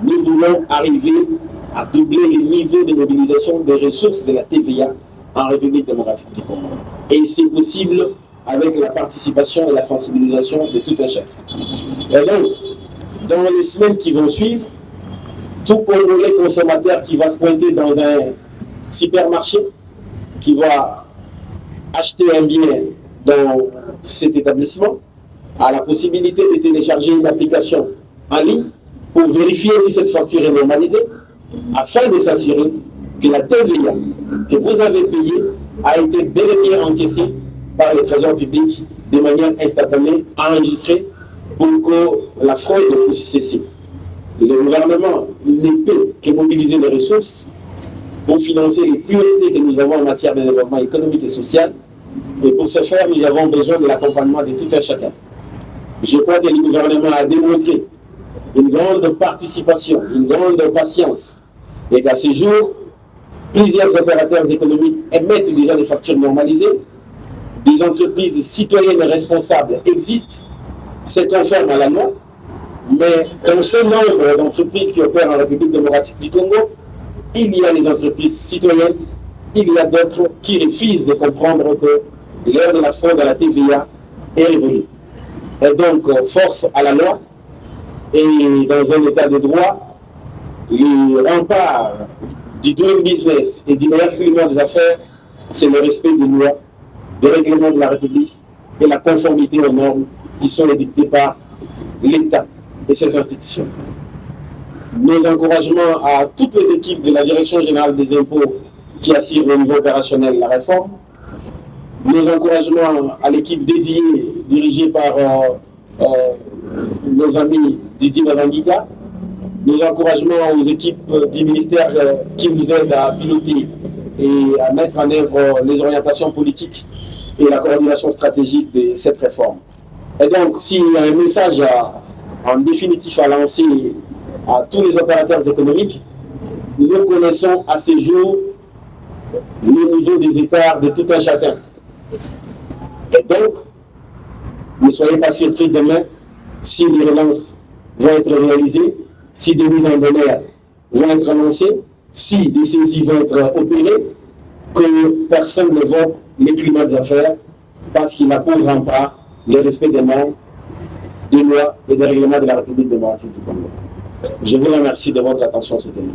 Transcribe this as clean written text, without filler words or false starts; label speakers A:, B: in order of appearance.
A: nous voulons arriver à doubler les niveaux de mobilisation des ressources de la TVA en République démocratique du Congo. Et c'est possible avec la participation et la sensibilisation de tout un chacun. Et donc, dans les semaines qui vont suivre, tout Congolais consommateur qui va se pointer dans un supermarché, qui va acheter un bien dans cet établissement, a la possibilité de télécharger une application en ligne pour vérifier si cette facture est normalisée, afin de s'assurer que la TVA que vous avez payée a été bel et bien encaissée par le Trésor public de manière instantanée, enregistrée, pour que la fraude puisse cesser. Le gouvernement ne peut que mobiliser les ressources pour financer les priorités que nous avons en matière de développement économique et social. Et pour ce faire, nous avons besoin de l'accompagnement de tout un chacun. Je crois que le gouvernement a démontré une grande participation, une grande patience, et qu'à ce jour, plusieurs opérateurs économiques émettent déjà des factures normalisées, des entreprises citoyennes et responsables existent, c'est conforme à la loi, mais dans ce nombre d'entreprises qui opèrent en République démocratique du Congo, il y a les entreprises citoyennes, il y a d'autres qui refusent de comprendre que l'heure de la fraude à la TVA est révolue. Et donc, force à la loi, et dans un état de droit, les remparts du doing business et du meilleur climat des affaires, c'est le respect des lois, des règlements de la République et la conformité aux normes qui sont édictées par l'État et ses institutions. Nos encouragements à toutes les équipes de la Direction générale des impôts qui assurent au niveau opérationnel la réforme, nos encouragements à l'équipe dédiée dirigée par nos amis Didi Bazanguika, nos encouragements aux équipes du ministère qui nous aident à piloter et à mettre en œuvre les orientations politiques et la coordination stratégique de cette réforme. Et donc, s'il y a un message en définitif à lancer à tous les opérateurs économiques, nous connaissons à ce jour le niveau des écarts de tout un chacun. Et donc, ne soyez pas surpris demain si les relances vont être réalisées, si des mises en demeure vont être annoncées, si des saisies vont être opérées, que personne ne vote les climats des affaires parce qu'il a pour rempart le respect des normes, des lois et des règlements de la République démocratique du Congo. Je vous remercie de votre attention soutenue.